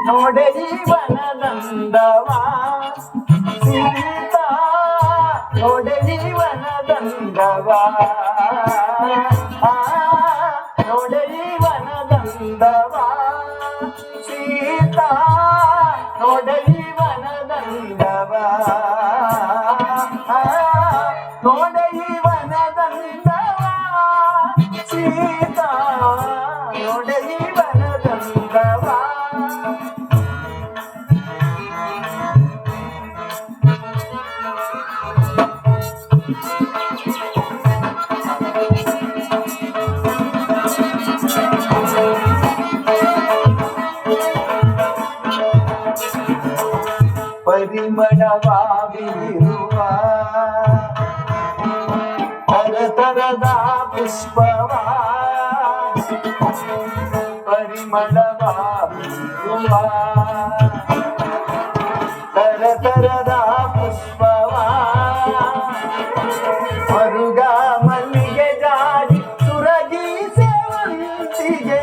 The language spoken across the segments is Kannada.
ನೋಡೆ ಜೀವನದಂದವಾ ಸೀತಾ ನೋಡೆ ಜೀವನದಂದವಾ ನೋಡೆ ಜೀವನದಂದವಾ ಸೀತಾ ನೋಡೆ ಜೀವನದಂದವಾ ನೋಡೆ ಜೀವನದಂದವಾ ಸೀತಾ ನೋಡೆ ಜೀವನದಂದವಾ ಪರಿಮಳವಾವಿರುವ ತರತರದ ಪುಷ್ಪವ ಪರಿಮಳವಾವಿರುವ ತರತರದ ಪುಷ್ಪವ ಮರುಗ ಮಲ್ಲಿಗೆ ಜಾಡಿ ಸುರಗಿ ಸೇವಂತಿಗೆ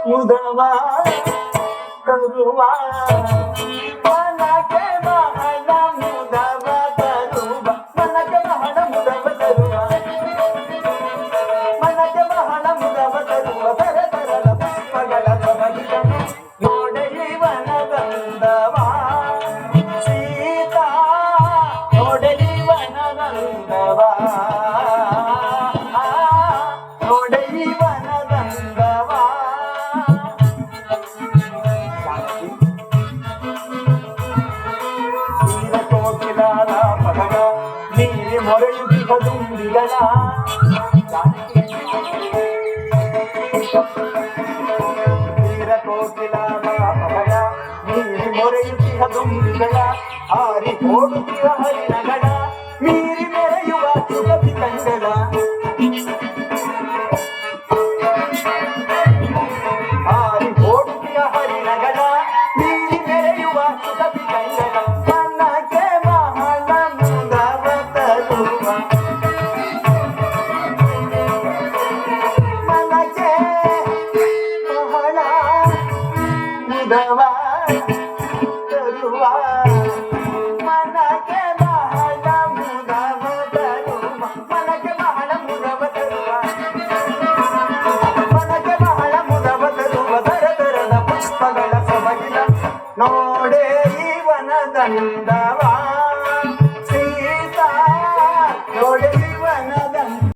ಮುದವ ತರುವ ಮನಕ್ಕೆ ಬಹಳ ಮುದವ ತರುವ ಮನಕ್ಕೆ ಬಹಳ ಮುದವ ತರುವ ಮನಕ್ಕೆ ಬಹಳ ಮುದವ ತರುವ ತರತರದ ಪುಷ್ಪಗಳ ಸೊಬಗಿನ ನೋಡೆ ಜೀವನದಂದವ ಸೀತಾ ನೋಡೆ ಜೀವನದಂದವ ನೋಡೆ ಜೀವನದಂದವ ನೀರಿ ಮೊರೆಯುತ್ತಿಹ ದುಂಬಿಗಳ ತೀರ ಕೋಕಿಲಾದ ಪದಗಳ ನೀರಿ ಮೊರೆಯುತ್ತಿಹ ದುಂಬಿಗಳ ಹಾರಿ ಓಡುತ್ತಿಹ ಹರಿಣಗಳ ಮೀರಿ ಮೆರೆಯುವ ಸುಗತಿ ಕಂಗಳ ಹಾರಿ ಓಡುತ್ತಿಹ ಹರಿಣಗಳ ಮೀರಿ ಮೆರೆಯುವ ಸುಗತಿ ಕಂಗಳ ಮುದವ ತರುವ ಮನಕ್ಕೆ ಬಹಳ ಮುದವ ತರುವ ಮನಕ್ಕೆ ಬಹಳ ಮುದವ ತರುವ ಮನಕ್ಕೆ ಬಹಳ ಮುದವ ತರುವ ತರತರದ ಪುಷ್ಪಗಳ ಸೊಬಗಿನ ನೋಡೆ ಜೀವನದಂದವಾ